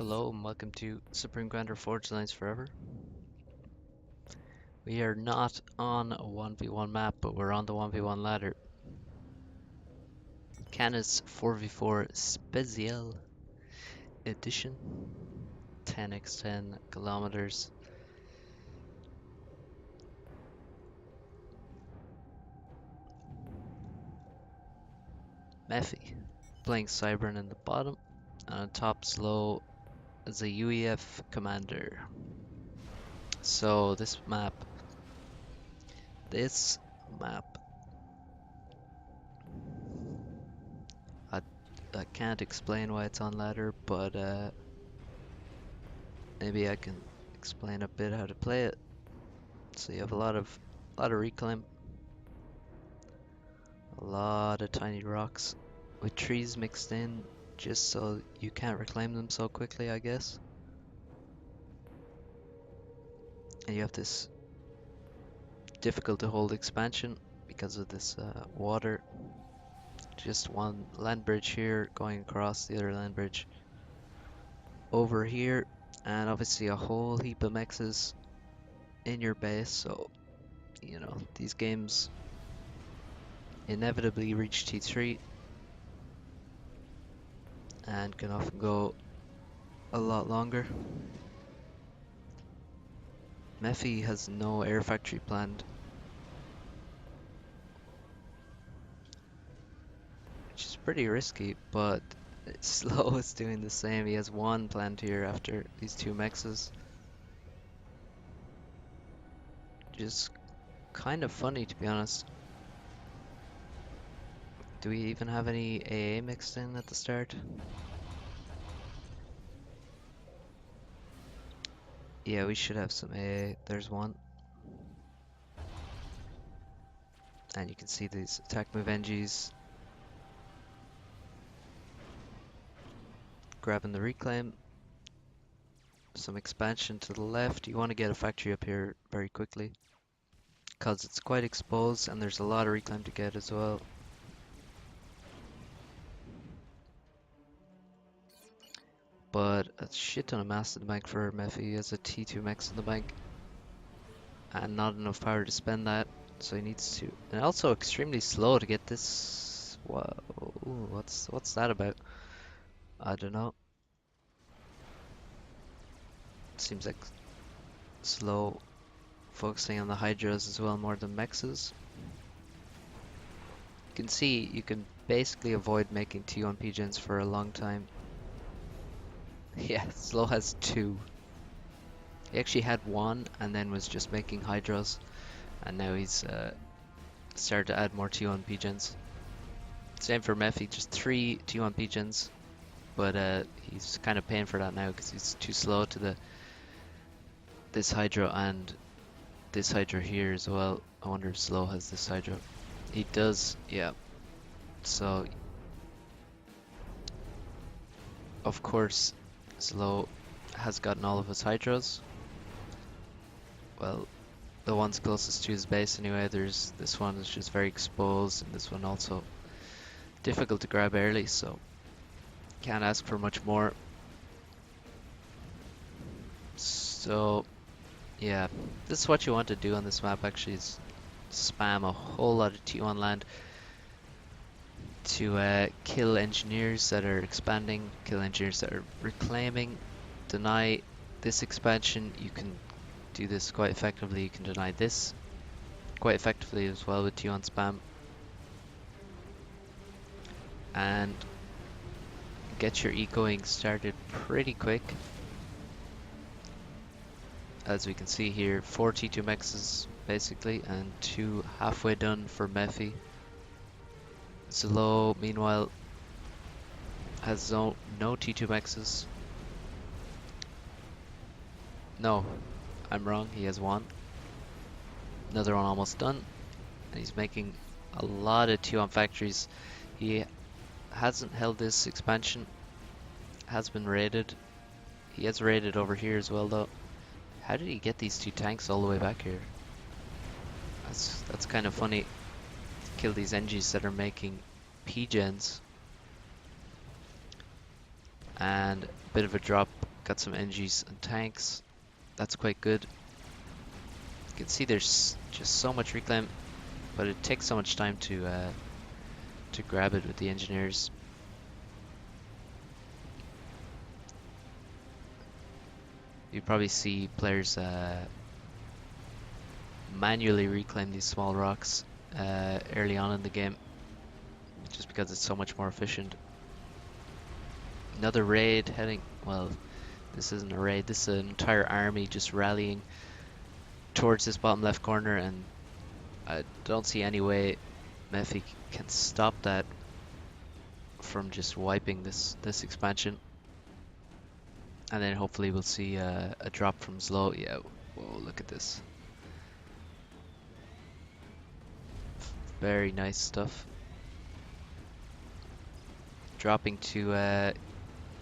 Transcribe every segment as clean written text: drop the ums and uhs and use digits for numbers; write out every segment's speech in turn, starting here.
Hello and welcome to Supreme Commander Forge Lines Forever. We are not on a 1v1 map, but we're on the 1v1 ladder. Canis 4v4 Special Edition. 10x10 kilometers. Mephi playing Cybern in the bottom, and on top slow as a UEF commander. So this map, I, I can't explain why it's on ladder, but maybe I can explain a bit how to play it. So you have a lot of reclaim, a lot of tiny rocks with trees mixed in, just so you can't reclaim them so quickly, I guess. And you have this difficult to hold expansion because of this water. Just one land bridge here going across the other land bridge over here, and obviously a whole heap of mexes in your base. So you know these games inevitably reach T3 and can often go a lot longer. Mephi has no air factory planned, which is pretty risky, but Slow is doing the same. He has one planned here after these two mexes. Just kind of funny, to be honest. Do we even have any AA mixed in at the start? Yeah, we should have some AA. There's one. And you can see these attack move NGs grabbing the reclaim. Some expansion to the left. You want to get a factory up here very quickly, because it's quite exposed and there's a lot of reclaim to get as well. But a shit ton of mass in the bank for Mephi. He has a T2 max in the bank and not enough power to spend that, so he needs to. And also extremely slow to get this. Whoa, what's that about? I don't know. Seems like slow, focusing on the hydras as well more than mexes. You can see you can basically avoid making T1 P-gens for a long time. Yeah, slow has two. He actually had one and then was just making hydras, and now he's started to add more T1 P-gens. Same for Mephi, just 3 T1 P-gens, but he's kind of paying for that now because he's too slow to this hydra and this hydra here as well. I wonder if slow has this hydra. He does, yeah. So of course slow has gotten all of his hydras. Well, the ones closest to his base anyway. There's this one is just very exposed, and this one also difficult to grab early, so can't ask for much more. So yeah, this is what you want to do on this map actually, is spam a whole lot of T1 land to kill engineers that are expanding, kill engineers that are reclaiming, deny this expansion. You can do this quite effectively. You can deny this quite effectively as well with T1 spam, and get your ecoing started pretty quick. As we can see here, 4 T2 mexes basically, and 2 halfway done for Mephi. Slow, meanwhile, has no T2 mexes. No, I'm wrong, he has one. Another one almost done, and he's making a lot of T1 factories. He hasn't held this expansion, has been raided. He has raided over here as well though. How did he get these 2 tanks all the way back here? That's kind of funny. Kill these NGs that are making P-gens. And a bit of a drop Got some NGs and tanks. That's quite good. You can see there's just so much reclaim, but it takes so much time to grab it with the engineers. You probably see players manually reclaim these small rocks early on in the game, just because it's so much more efficient. Another raid heading, well, this isn't a raid, this is an entire army just rallying towards this bottom left corner, and I don't see any way Mephi can stop that from just wiping this expansion. And then hopefully we'll see a drop from Zlo. Yeah, whoa, look at this. Very nice stuff. Dropping to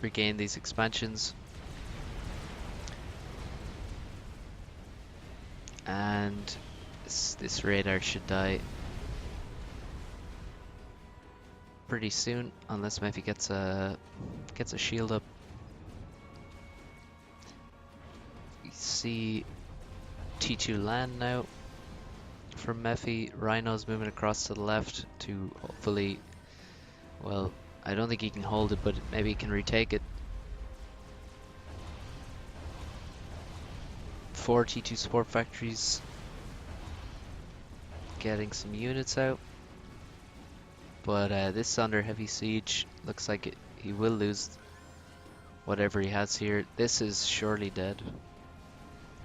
regain these expansions. And this radar should die pretty soon, unless Mephi gets a shield up. You see T2 land now from Mephi. Rhino's moving across to the left to hopefully, well, I don't think he can hold it, but maybe he can retake it. 4 T2 support factories getting some units out, but this is under heavy siege. Looks like he will lose whatever he has here. This is surely dead.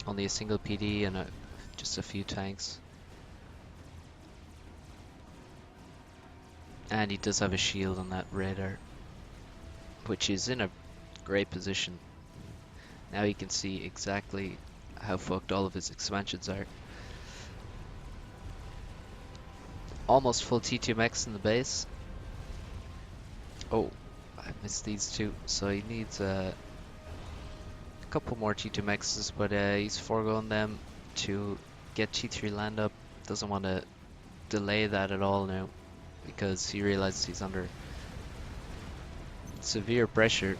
Only a single PD and just a few tanks. And he does have a shield on that radar, which is in a great position. Now you can see exactly how fucked all of his expansions are. Almost full T2 mechs in the base. Oh, I missed these two, so he needs a couple more T2 mechs, but he's foregoing them to get T3 land up. Doesn't want to delay that at all now, because he realizes he's under severe pressure.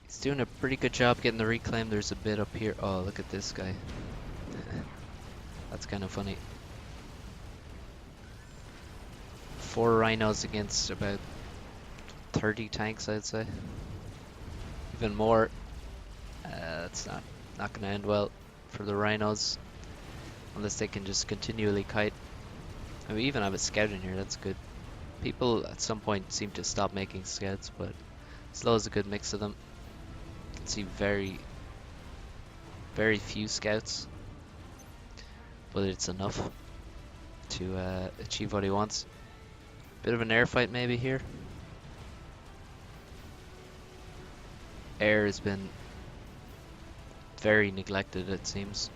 He's doing a pretty good job getting the reclaim. There's a bit up here. Oh, look at this guy. That's kind of funny. 4 rhinos against about 30 tanks, I'd say. Even more. That's not going to end well for the rhinos, unless they can just continually kite. And we even have a scout in here. That's good. People at some point seem to stop making scouts, but Slow is a good mix of them. You can see very few scouts, but it's enough to achieve what he wants. Bit of an air fight maybe here. Air has been very neglected, it seems.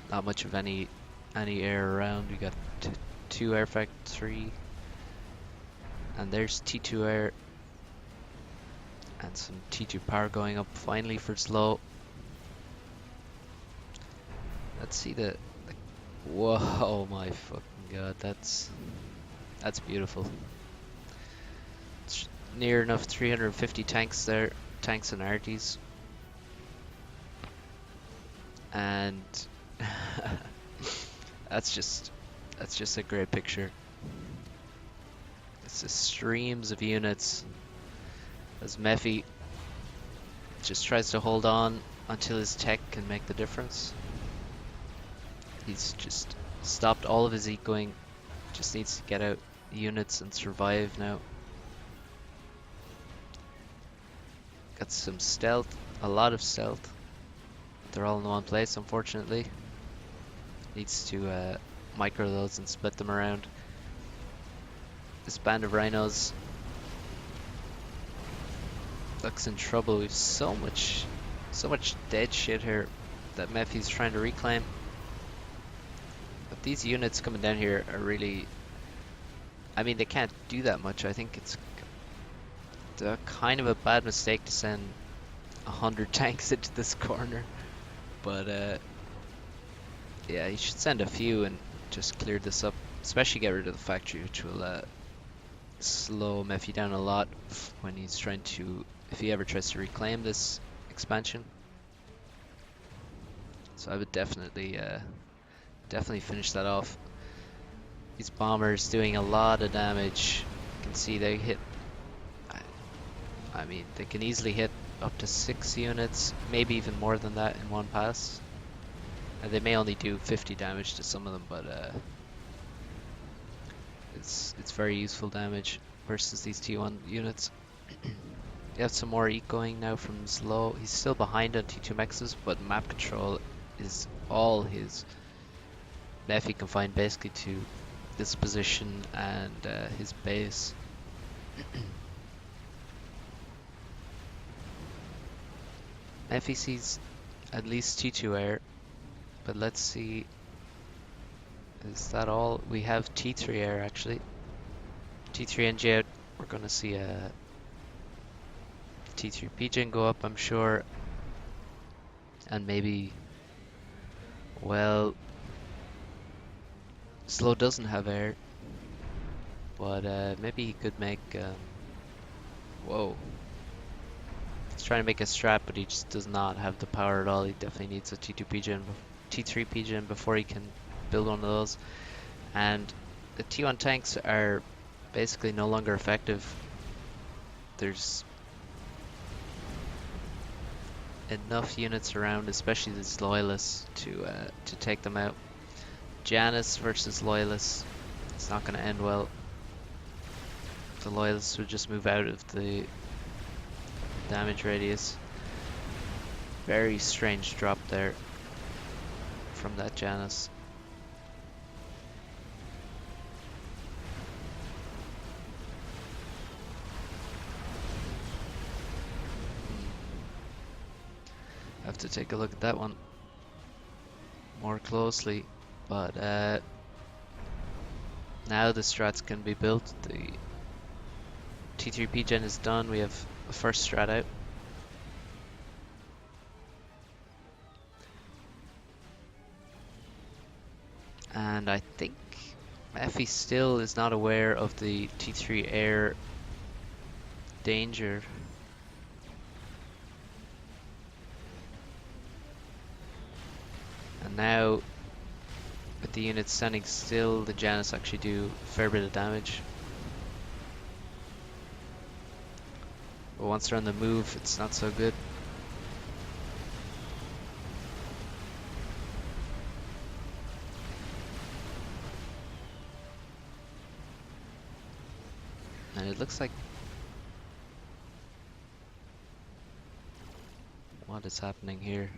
Not much of any air around. We got 2 air factory, and there's T2 air and some T2 power going up finally for Slow. Let's see the whoa, my fucking god, that's beautiful. It's near enough 350 tanks there, tanks and arties, and that's just a great picture. It's just streams of units as Mephi just tries to hold on until his tech can make the difference. He's just stopped all of his ecoing, just needs to get out units and survive now. Got some stealth, a lot of stealth. They're all in one place, unfortunately. Needs to micro those and split them around. This band of rhinos looks in trouble. We've so much dead shit here that Mephi's trying to reclaim. But these units coming down here are really, I mean, they can't do that much. I think it's a kind of a bad mistake to send 100 tanks into this corner. But yeah, you should send a few and just clear this up, especially get rid of the factory, which will slow Mephi down a lot when he's trying to, if he ever tries to reclaim this expansion. So I would definitely finish that off. These bombers doing a lot of damage. You can see they hit, I mean, they can easily hit up to 6 units, maybe even more than that in one pass. And they may only do 50 damage to some of them, but it's very useful damage versus these T1 units. You have some more ecoing now from Slow. He's still behind on T2 mexes, but map control is all his. Mephi confined basically to this position and his base. Mephi sees at least T2 air, but let's see. Is that all? We have T3 air actually. T3 NG out. We're gonna see a T3 PGen go up, I'm sure. And maybe, well, Slow doesn't have air, but maybe he could make. Whoa. He's trying to make a strat, but he just does not have the power at all. He definitely needs a T2 PGen, T3 PGen before he can build one of those. And the T1 tanks are basically no longer effective. There's enough units around, especially these loyalists, to take them out. Janus versus loyalists. It's not going to end well. The loyalists would just move out of the damage radius. Very strange drop there from that Janus. I have to take a look at that one more closely, but now the strats can be built. The T3 PGen is done. We have a first strat out. And I think Mephi still is not aware of the T3 air danger. And now, with the units standing still, the Janus actually do a fair bit of damage. But once they're on the move, it's not so good. And it looks like... What is happening here?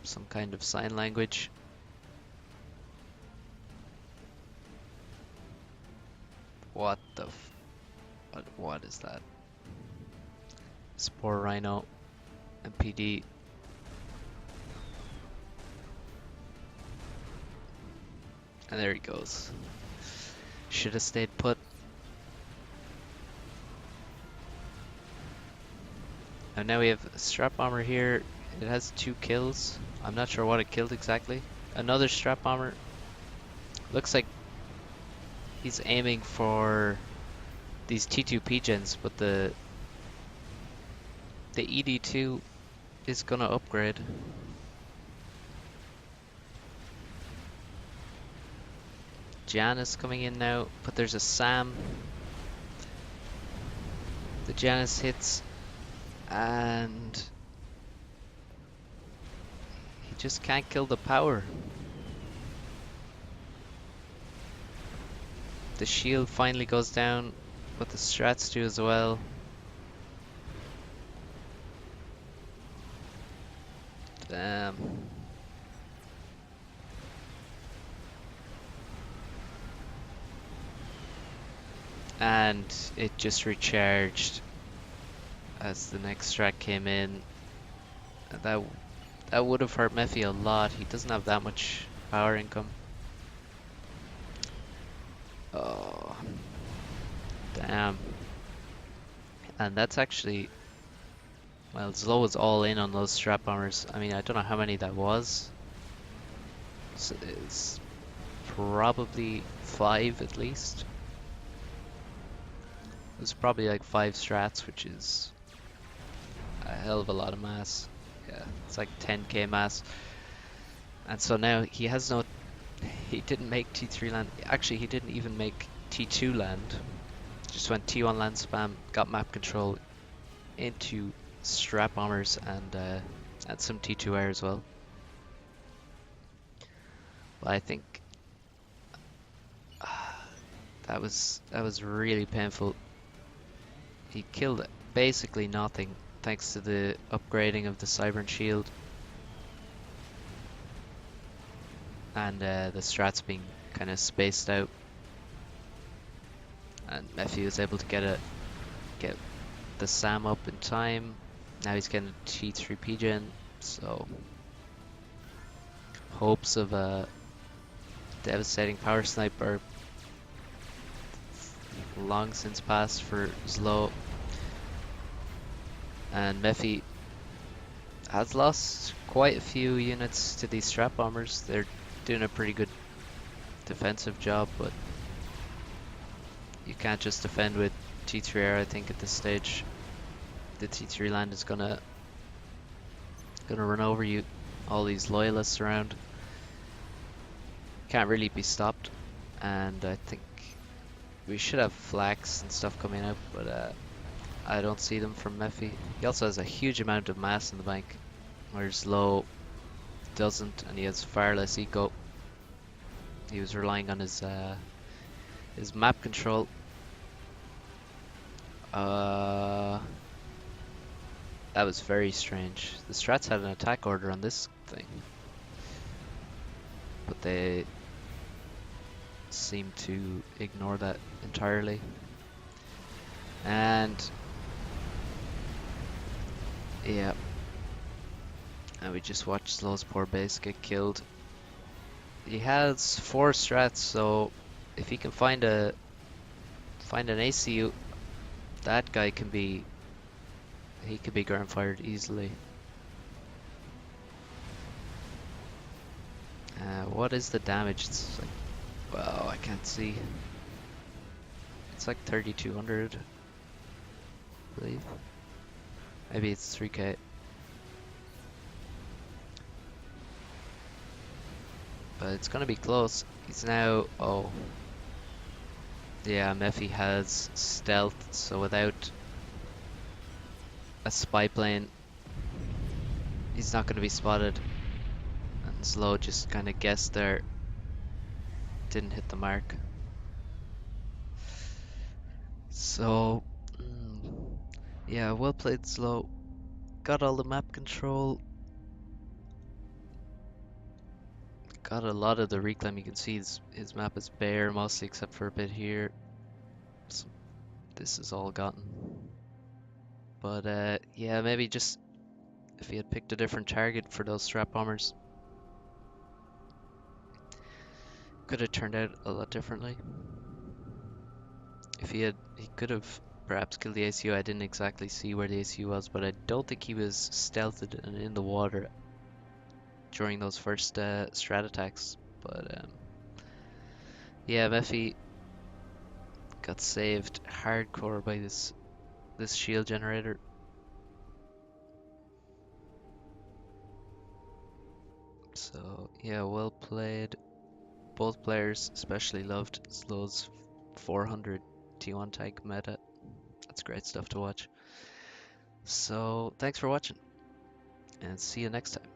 Some kind of sign language. What the what is that? Spore Rhino MPD. And there he goes. Should have stayed put. And now we have a strap bomber here. It has 2 kills. I'm not sure what it killed exactly. Another strap bomber. Looks like he's aiming for these T2 PGens, but the ED2 is gonna upgrade. Janus coming in now, but there's a Sam. The Janus hits, and he just can't kill the power. The shield finally goes down, but the strats do as well. Damn. And it just recharged as the next strat came in. That would have hurt Mephi a lot. He doesn't have that much power income. Oh, damn. And that's actually, well, Zlo was all in on those strap bombers. I mean, I don't know how many that was. So it's probably 5 at least. There's probably like 5 strats, which is a hell of a lot of mass. Yeah, it's like 10k mass. And so now he has no, he didn't make T3 land. Actually, he didn't even make T2 land. Just went T1 land spam, got map control into strat bombers and some T2 air as well. But I think that was really painful. He killed basically nothing thanks to the upgrading of the Cybern Shield and the strats being kind of spaced out. And Mephi was able to get the Sam up in time. Now he's getting a T3 PGen, so hopes of a devastating power sniper long since passed for Zlo. And Mephi has lost quite a few units to these strat bombers. They're doing a pretty good defensive job, but you can't just defend with T3 air. I think at this stage the T3 land is gonna run over you. All these loyalists around can't really be stopped, and I think we should have flags and stuff coming out, but I don't see them from Mephi. He also has a huge amount of mass in the bank, whereas Low doesn't, and he has far less eco. He was relying on his map control. That was very strange. The strats had an attack order on this thing, but they seem to ignore that entirely. And yeah, and we just watched Slow's poor base get killed. He has 4 strats, so if he can find an ACU, that guy can be ground fired easily. What is the damage? It's like, well, I can't see. It's like 3,200, I believe. Maybe it's 3k. But it's gonna be close. He's now, oh. Yeah, Mephi has stealth, so without a spy plane, he's not gonna be spotted. And Slow just kind of guessed there. Didn't hit the mark. So, yeah, well played Slow. Got all the map control. Got a lot of the reclaim. You can see his map is bare mostly except for a bit here. So this is all gotten. But yeah, maybe just if he had picked a different target for those strat bombers, could have turned out a lot differently. If he could have perhaps killed the ACU. I didn't exactly see where the ACU was, but I don't think he was stealthed and in the water during those first strat attacks. But yeah, Mephi got saved hardcore by this shield generator. So yeah, well played. Both players especially loved Slow's 400 T1 tank meta. That's great stuff to watch. So thanks for watching, and see you next time.